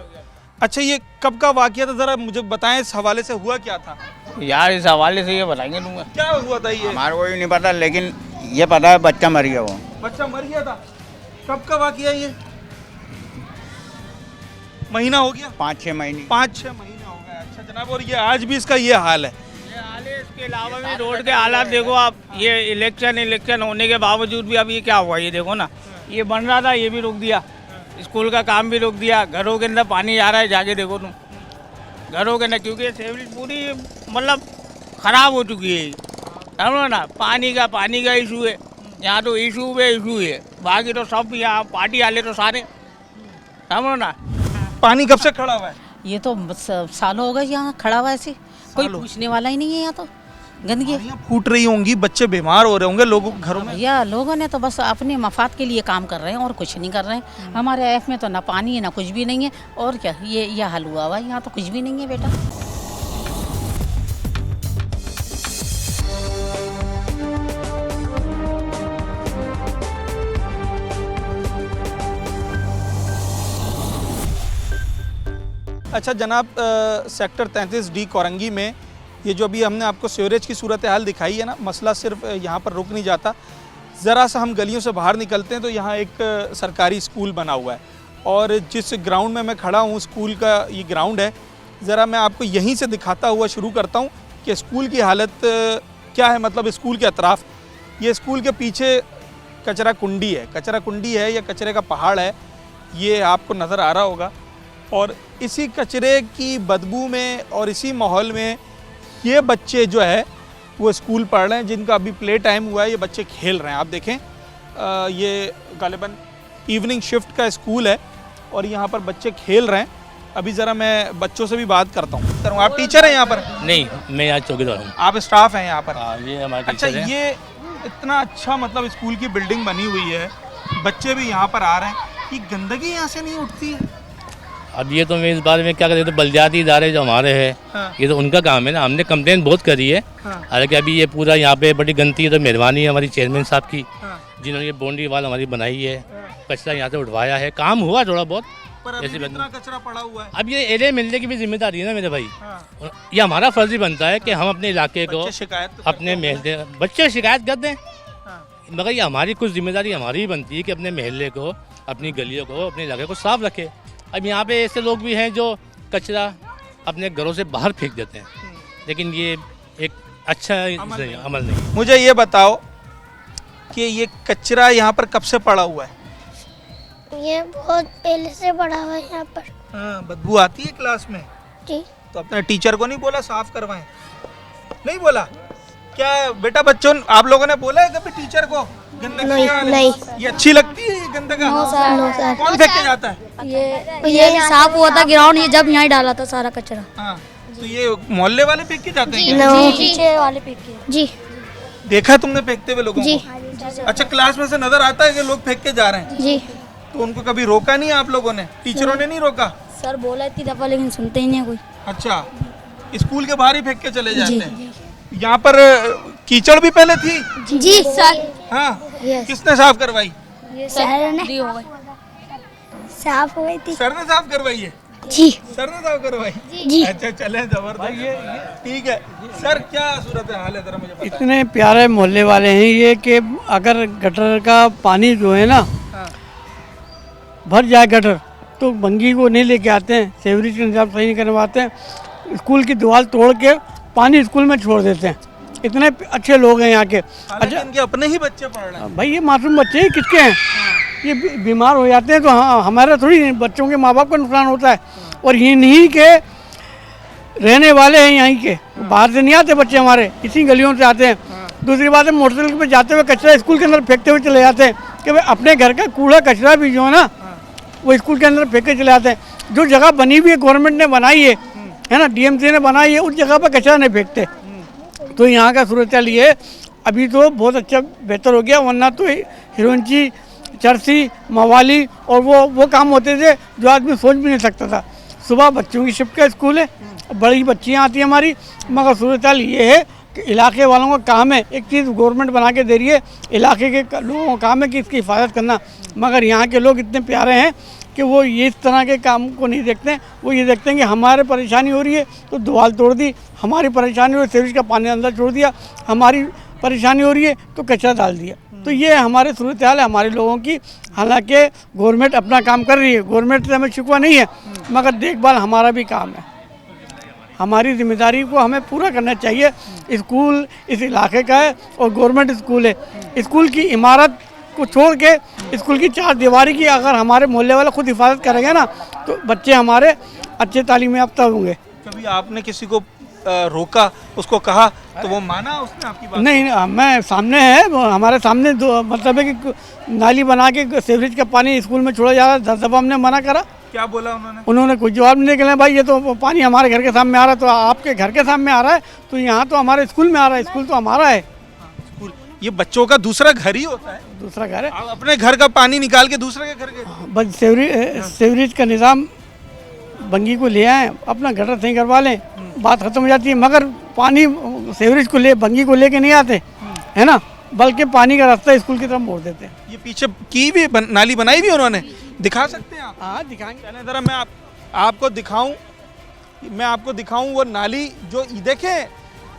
अच्छा, ये कब का वाकया था, ज़रा मुझे बताएं, इस हवाले से हुआ क्या था? यार इस हवाले से ये बताएंगे दूंगा, क्या हुआ था ये? हमारे को ही नहीं पता, लेकिन ये पता है बच्चा मर गया। वो बच्चा मर गया था? कब का वाकया ये? महीना हो गया? 5-6 महीने। 5-6 महीने हो गए। अच्छा जनाब, और ये आज भी इसका ये हाल है? इसके अलावा भी रोड के हालात देखो आप, ये इलेक्शन होने के बावजूद भी अब ये क्या हुआ, ये देखो ना, ये बन रहा था, ये भी रोक दिया, स्कूल का काम भी रोक दिया, घरों के अंदर पानी आ रहा है, जाके देखो तुम घरों के अंदर, क्योंकि सीवरेज पूरी मतलब ख़राब हो चुकी है, समझो ना। पानी का इशू है यहाँ, तो इशू है, बाकी तो सब यहाँ पार्टी वाले तो सारे, समझो ना। पानी कब से खड़ा हुआ है? ये तो सालों हो गए यहाँ खड़ा हुआ, ऐसे कोई पूछने वाला ही नहीं है यहाँ तो। गंदगी फूट रही होंगी, बच्चे बीमार हो रहे होंगे लोगों के घरों में। या लोगों ने तो बस अपने मफाद के लिए काम कर रहे हैं और कुछ नहीं कर रहे हैं। हमारे एफ में तो ना पानी है ना कुछ भी नहीं है, और क्या ये हाल हुआ हुआ, यहाँ तो कुछ भी नहीं है बेटा। अच्छा जनाब, सेक्टर 33D कोरंगी में ये जो अभी हमने आपको सीवरेज की सूरत हाल दिखाई है ना, मसला सिर्फ यहाँ पर रुक नहीं जाता। ज़रा सा हम गलियों से बाहर निकलते हैं तो यहाँ एक सरकारी स्कूल बना हुआ है, और जिस ग्राउंड में मैं खड़ा हूँ स्कूल का ये ग्राउंड है। ज़रा मैं आपको यहीं से दिखाता हुआ शुरू करता हूँ कि स्कूल की हालत क्या है। मतलब स्कूल के अतराफ़, ये स्कूल के पीछे कचरा कुंडी है या कचरे का पहाड़ है, ये आपको नज़र आ रहा होगा। और इसी कचरे की बदबू में और इसी माहौल में ये बच्चे जो है वो स्कूल पढ़ रहे हैं, जिनका अभी प्ले टाइम हुआ है। ये बच्चे खेल रहे हैं, आप देखें, ये गालिबन इवनिंग शिफ्ट का स्कूल है और यहाँ पर बच्चे खेल रहे हैं। अभी ज़रा मैं बच्चों से भी बात करता हूँ। आप टीचर हैं यहाँ पर? नहीं, मैं यहाँ चौकीदार हूँ। आप स्टाफ हैं यहाँ पर? ये हमारे अच्छा, टीचर हैं। ये इतना अच्छा मतलब स्कूल की बिल्डिंग बनी हुई है, बच्चे भी यहाँ पर आ रहे हैं, ये गंदगी यहाँ से नहीं उठती है? अब ये तो मैं इस बारे में क्या करें, तो बलदियाती इदारे जो हमारे हैं, हाँ। ये तो उनका काम है ना। हमने कंप्लेंट बहुत करी है, हाँ। हालांकि अभी ये पूरा यहाँ पे बड़ी गंदगी है, तो मेहरबानी है हमारी चेयरमैन साहब की, हाँ। जिन्होंने ये बाउंड्री वाल हमारी बनाई है, कचरा यहाँ से उठवाया है, काम हुआ थोड़ा बहुत। पर अभी भी इतना कचरा पड़ा हुआ है। अब ये एरिया मिलने की भी जिम्मेदारी है ना मेरे भाई, हाँ। ये हमारा फर्ज ही बनता है कि हम अपने इलाके को, अपने महल्ले, बच्चे शिकायत कर दें, मगर ये हमारी कुछ जिम्मेदारी हमारी ही बनती है कि अपने महल्ले को, अपनी गलियों को, अपने इलाके को साफ रखें। अब यहाँ पे ऐसे लोग भी हैं जो कचरा अपने घरों से बाहर फेंक देते हैं, लेकिन ये एक अच्छा अमल नहीं। मुझे ये बताओ कि ये कचरा यहाँ पर कब से पड़ा हुआ है? ये बहुत पहले से पड़ा हुआ है यहाँ पर। हाँ, बदबू आती है क्लास में? जी। तो अपने टीचर को नहीं बोला साफ करवाएं? नहीं बोला क्या बेटा? बच्चों, आप लोगों ने बोला है कभी टीचर को गंदगी नहीं। ये अच्छी लगती है ये गंदगी? No sir. कौन फेंक के जाता है? ये साफ हुआ था ग्राउंड, ये जब यहाँ डाला था सारा कचरा। हाँ, तो ये मोहल्ले वाले फेंक के जाते हैं? पीछे वाले फेंक के। जी। देखा तुमने फेंकते हुए लोगों जी। को? अच्छा, क्लास में से नजर आता है कि लोग फेंक के जा रहे हैं? जी। तो उनको कभी रोका नहीं आप लोगों ने? टीचरों ने नहीं रोका? सर बोला इतनी दफा, लेकिन सुनते ही नहीं कोई। अच्छा, स्कूल के बाहर ही फेंक के चले जाते हैं। यहाँ पर कीचड़ भी पहले थी? जी सर। हाँ, किसने साफ करवाई? सर ने साफ हो गई थी। सर ने साफ करवाई है? जी। सर ने साफ करवाई? जी। अच्छा, चले जबरदस्त, ठीक है। सर क्या सूरत हाल है, जरा मुझे बताइए। इतने प्यारे मोहल्ले वाले हैं ये कि अगर गटर का पानी जो है ना भर जाए गटर, तो बंगी को नहीं लेके आते हैं, सीवरेज का इंतजाम सही नहीं करवाते हैं, स्कूल की दीवार तोड़ के पानी स्कूल में छोड़ देते हैं। इतने अच्छे लोग हैं यहाँ के। अच्छा, इनके अपने ही बच्चे पढ़ रहे हैं? भाई ये मासूम बच्चे ही किसके हैं? ये बीमार हो जाते हैं तो हमारा थोड़ी, बच्चों के माँ बाप का नुकसान होता है। और यहीं के रहने वाले हैं यहीं के, बाहर से नहीं आते बच्चे हमारे, इसी गलियों से आते हैं। दूसरी बात है, मोटरसाइकिल पे जाते हुए कचरा स्कूल के अंदर फेंकते हुए चले जाते हैं कि भाई अपने घर का कूड़ा कचरा भी जो है ना वो स्कूल के अंदर फेंक के चले जाते हैं। जो जगह बनी हुई है, गवर्नमेंट ने बनाई है ना, डीएमसी ने बनाई है, उस जगह पर कचरा नहीं फेंकते। तो यहाँ का सूरत हाल ये अभी तो बहुत अच्छा बेहतर हो गया, वरना तो हिरोइनची, चरसी, मवाली और वो काम होते थे जो आदमी सोच भी नहीं सकता था। सुबह बच्चों की शिफ्ट का स्कूल है, बड़ी बच्चियाँ आती हैं हमारी, मगर सूरत हाल ये है इलाके वालों का काम है, एक चीज़ गवर्नमेंट बना के दे रही है, इलाके के लोगों का काम है कि इसकी हिफाजत करना, मगर यहाँ के लोग इतने प्यारे हैं कि वो ये इस तरह के काम को नहीं देखते। वो ये देखते हैं कि हमारे परेशानी हो रही है तो दीवार तोड़ दी, हमारी परेशानी हो रही है सीवरेज का पानी अंदर छोड़ दिया, हमारी परेशानी हो रही है तो कचरा डाल दिया। तो ये हमारे सूरत हाल है हमारे लोगों की। हालांकि गवर्नमेंट अपना काम कर रही है, गवर्नमेंट से हमें शिकवा नहीं है, मगर देखभाल हमारा भी काम है, हमारी जिम्मेदारी को हमें पूरा करना चाहिए। स्कूल इस इलाके का है और गवर्नमेंट स्कूल है, स्कूल की इमारत को छोड़ के स्कूल की चार दीवारी की अगर हमारे मोहल्ले वाले खुद हिफाजत करेंगे ना तो बच्चे हमारे अच्छे तालीम याफ्ता होंगे। कभी आपने किसी को रोका, उसको कहा तो वो माना उसने आपकी बात? नहीं, मैं सामने है, हमारे सामने मतलब है कि नाली बना के सीवरेज का पानी स्कूल में छोड़ा जा रहा है, 10 दफ़ा हमने मना करा। क्या बोला उन्होंने? उन्होंने कोई जवाब नहीं दिया। भाई ये तो पानी हमारे घर के सामने आ रहा है, तो आपके घर के सामने आ रहा है तो यहाँ तो हमारे स्कूल में आ रहा है, स्कूल तो हमारा है। ये बच्चों का दूसरा घर ही होता है, दूसरा घर है। आप अपने घर का पानी निकाल के दूसरे के घर के बस सीवरेज का निज़ाम बंगी को ले आए, अपना गटर सही करवा लें, बात खत्म हो जाती है। मगर पानी सीवरेज को ले बंगी को लेके नहीं आते है ना, बल्कि पानी का रास्ता स्कूल की तरफ मोड़ देते हैं। ये पीछे की भी नाली बनाई भी उन्होंने, दिखा सकते हैं आप? हाँ दिखाएंगे। चलें ज़रा मैं आपको दिखाऊं वो नाली जो देखें।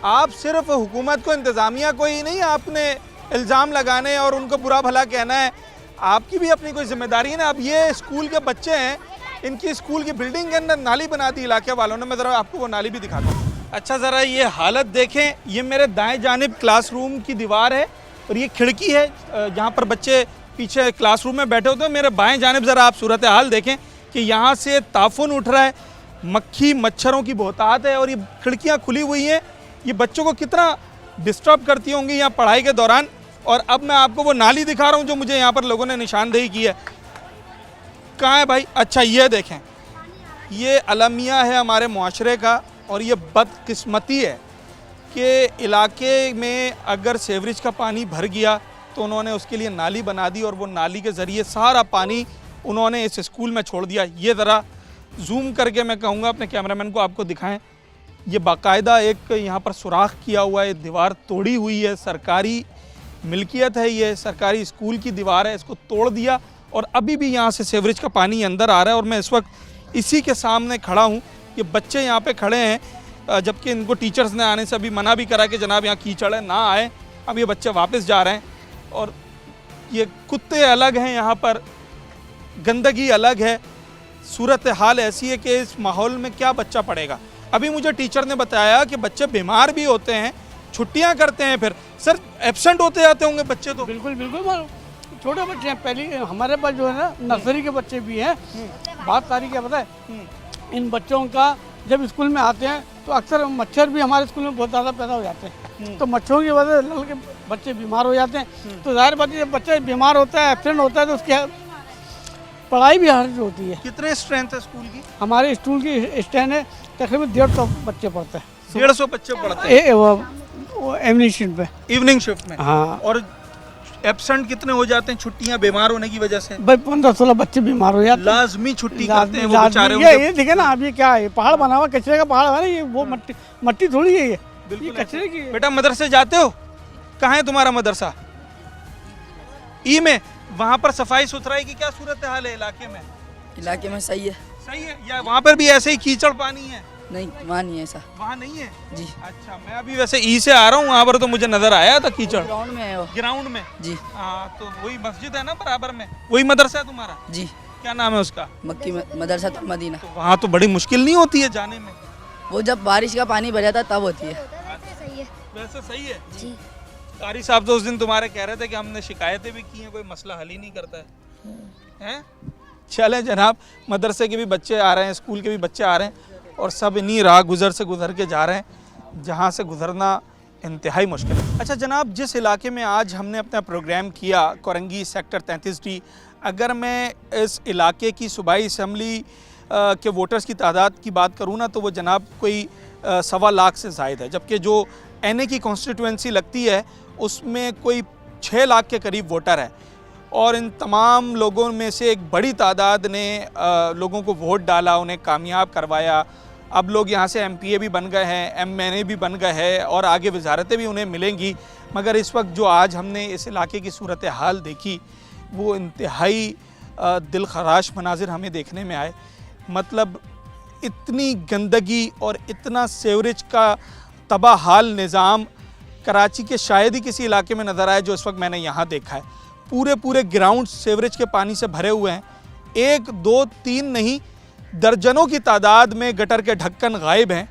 आप सिर्फ हुकूमत को, इंतज़ामिया को ही नहीं आपने इल्ज़ाम लगाने और उनको बुरा भला कहना है, आपकी भी अपनी कोई जिम्मेदारी है ना। अब ये स्कूल के बच्चे हैं, इनकी स्कूल की बिल्डिंग के अंदर नाली बना दी इलाके वालों ने। मैं ज़रा आपको वो नाली भी दिखाता हूँ। अच्छा ज़रा ये हालत देखें, ये मेरे दाएं जानिब क्लासरूम की दीवार है और ये खिड़की है जहाँ पर बच्चे पीछे क्लासरूम में बैठे होते हैं। मेरे बाएं जानिब ज़रा आप सूरत हाल देखें कि यहाँ से ताफुन उठ रहा है, मक्खी मच्छरों की बहुतात है और ये खिड़कियाँ खुली हुई हैं। ये बच्चों को कितना डिस्टर्ब करती होंगी यहाँ पढ़ाई के दौरान। और अब मैं आपको वो नाली दिखा रहा हूँ जो मुझे यहाँ पर लोगों ने निशानदेही की है। कहाँ है भाई? अच्छा ये देखें, ये अलमिया है हमारे मुआशरे का और ये बदकिस्मती है कि इलाके में अगर सीवरेज का पानी भर गया तो उन्होंने उसके लिए नाली बना दी और वो नाली के ज़रिए सारा पानी उन्होंने इस स्कूल में छोड़ दिया। ये ज़रा जूम करके मैं कहूँगा अपने कैमरामैन को आपको दिखाएं। ये बाकायदा एक यहाँ पर सुराख किया हुआ है, दीवार तोड़ी हुई है, सरकारी मिल्कियत है, ये सरकारी स्कूल की दीवार है, इसको तोड़ दिया और अभी भी यहाँ से सीवरेज का पानी अंदर आ रहा है। और मैं इस वक्त इसी के सामने खड़ा हूँ, ये बच्चे यहाँ पे खड़े हैं, जबकि इनको टीचर्स ने आने से अभी मना भी करा कि जनाब यहाँ कीचड़ है ना आए। अब ये बच्चे वापस जा रहे हैं और ये कुत्ते अलग हैं, यहाँ पर गंदगी अलग है। सूरत हाल ऐसी है कि इस माहौल में क्या बच्चा पढ़ेगा। अभी मुझे टीचर ने बताया कि बच्चे बीमार भी होते हैं, छुट्टियां करते हैं, फिर सर एब्सेंट होते जाते होंगे बच्चे तो? बिल्कुल बिल्कुल, छोटे बच्चे हैं। पहले हमारे पास जो है ना नर्सरी के बच्चे भी हैं। बात सारी क्या पता है, इन बच्चों का जब स्कूल में आते हैं तो अक्सर मच्छर भी हमारे स्कूल में बहुत ज़्यादा पैदा हो जाते हैं, तो मच्छरों की वजह से लल के बच्चे बीमार हो जाते हैं। तो जाहिर बात है जब बच्चा बीमार होता है, एब्सेंट होता है, तो उसकी पढ़ाई भी हर्ज होती है। कितने स्ट्रेंथ है स्कूल की? हमारे स्कूल की स्टैंड है तकरीबन 150 बच्चे पढ़ते हैं। 150 बच्चे पढ़ते हैं इवनिंग शिफ्ट में? इवनिंग शिफ्ट में, हाँ। और एब्सेंट कितने हो जाते हैं छुट्टियां बीमार होने की वजह से? भाई 15-16 बच्चे बीमार हो जाते हैं। लाजमी छुट्टी करते हैं वो बेचारे। ये देखे ना, अब ये क्या है, पहाड़ बना हुआ, कचरे का पहाड़ है ना, ये वो मट्टी थोड़ी है, ये कचरे की। बेटा मदरसे जाते हो? कहाँ है तुम्हारा मदरसा? ई में। वहाँ पर सफाई सुथराई की क्या सूरत हाल है इलाके में? इलाके में सही है। सही है, या वहाँ पर भी ऐसे ही कीचड़ पानी है? नहीं, वहाँ नहीं है ऐसा। वहाँ नहीं है जी। अच्छा, मैं अभी वैसे ई से आ रहा हूँ, वहाँ पर तो मुझे नजर आया था कीचड़। ग्राउंड में है वो। ग्राउंड में जी। हाँ, तो वही मस्जिद है ना बराबर में, वही मदरसा है तुम्हारा? जी। क्या नाम है उसका? मक्की मदरसा मदीना। तो वहाँ तो बड़ी मुश्किल नहीं होती है जाने में? वो जब बारिश का पानी भर जाता है तब होती है। वैसे सही है जी। कारी साहब तो उस दिन तुम्हारे कह रहे थे कि हमने शिकायतें भी की हैं, कोई मसला हल ही नहीं करता है। चलें जनाब, मदरसे के भी बच्चे आ रहे हैं, स्कूल के भी बच्चे आ रहे हैं और सब इन्हीं राह गुजर से गुजर के जा रहे हैं जहाँ से गुजरना इंतहाई मुश्किल है। अच्छा जनाब, जिस इलाके में आज हमने अपना प्रोग्राम किया, कोरंगी सेक्टर 33D, अगर मैं इस इलाके की सूबाई असम्बली के वोटर्स की तादाद की बात करूँ ना, तो वो जनाब कोई 1.25 लाख से ज़ायद है, जबकि जो NA की कॉन्स्टिट्यूंसी लगती है उसमें कोई 6 लाख के करीब वोटर है। और इन तमाम लोगों में से एक बड़ी तादाद ने लोगों को वोट डाला, उन्हें कामयाब करवाया, अब लोग यहाँ से MPA भी बन गए हैं, MNA भी बन गए हैं और आगे वजारतें भी उन्हें मिलेंगी। मगर इस वक्त जो आज हमने इस इलाके की सूरत हाल देखी वो इंतहाई दिल खराश मनाजिर हमें देखने में आए। मतलब इतनी गंदगी और इतना सेवरेज का तबाह हाल निज़ाम कराची के शायद ही किसी इलाके में नज़र आए जो इस वक्त मैंने यहाँ देखा है। पूरे ग्राउंड सेवरेज के पानी से भरे हुए हैं। 1, 2, 3 नहीं, दर्जनों की तादाद में गटर के ढक्कन गायब हैं।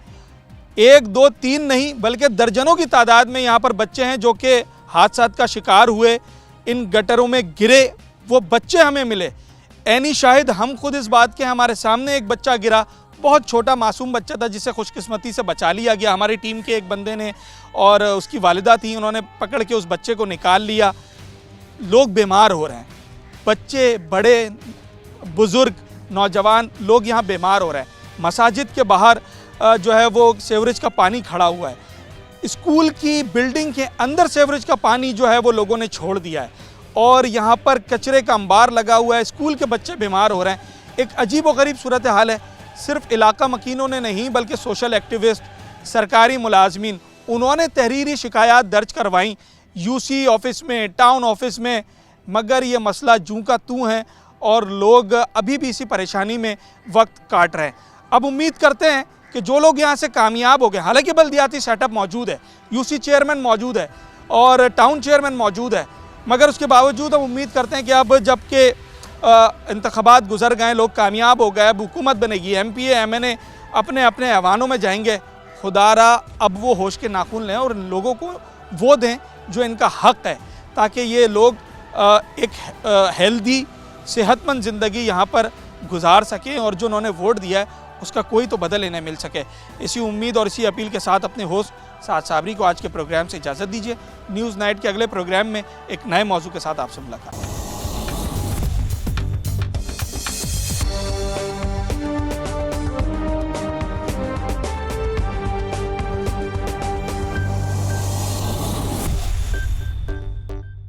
1, 2, 3 नहीं बल्कि दर्जनों की तादाद में यहाँ पर बच्चे हैं जो कि हादसात का शिकार हुए, इन गटरों में गिरे, वो बच्चे हमें मिले। ऐनी शाहिद हम खुद इस बात के, हमारे सामने एक बच्चा गिरा, बहुत छोटा मासूम बच्चा था जिसे खुशकिस्मती से बचा लिया गया हमारी टीम के एक बंदे ने, और उसकी वालिदा थी, उन्होंने पकड़ के उस बच्चे को निकाल लिया। लोग बीमार हो रहे हैं, बच्चे, बड़े, बुज़ुर्ग, नौजवान लोग यहाँ बीमार हो रहे हैं। मसाजिद के बाहर जो है वो सेवरेज का पानी खड़ा हुआ है। स्कूल की बिल्डिंग के अंदर सेवरेज का पानी जो है वो लोगों ने छोड़ दिया है और यहाँ पर कचरे का अंबार लगा हुआ है। स्कूल के बच्चे बीमार हो रहे हैं। एक अजीब व गरीब सूरत हाल है। सिर्फ इलाका मकीनों ने नहीं बल्कि सोशल एक्टिविस्ट, सरकारी मुलाजमीन, उन्होंने तहरीरी शिकायत दर्ज करवाई UC ऑफ़िस में, टाउन ऑफिस में, मगर ये मसला जूं का तूं है और लोग अभी भी इसी परेशानी में वक्त काट रहे हैं। अब उम्मीद करते हैं कि जो लोग यहाँ से कामयाब हो गए, हालांकि बल्दियाती सेटअप मौजूद है, UC चेयरमैन मौजूद है और टाउन चेयरमैन मौजूद है, मगर उसके बावजूद अब उम्मीद करते हैं कि अब जबकि इंतखाबात गुजर गए, लोग कामयाब हो गए, अब हुकूमत बनेगी, MPA MNA अपने अपने ऐवानों में जाएंगे, खुदारा अब वो होश के नाखून लें और लोगों को वो दें जो इनका हक़ है, ताकि ये लोग एक हेल्दी सेहतमंद ज़िंदगी यहाँ पर गुजार सकें और जो उन्होंने वोट दिया है उसका कोई तो बदल इन्हें मिल सके। इसी उम्मीद और इसी अपील के साथ अपने होस्ट साद साबरी को आज के प्रोग्राम से इजाज़त दीजिए। न्यूज़ नाइट के अगले प्रोग्राम में एक नए मौजू के साथ आपसे मुलाकात।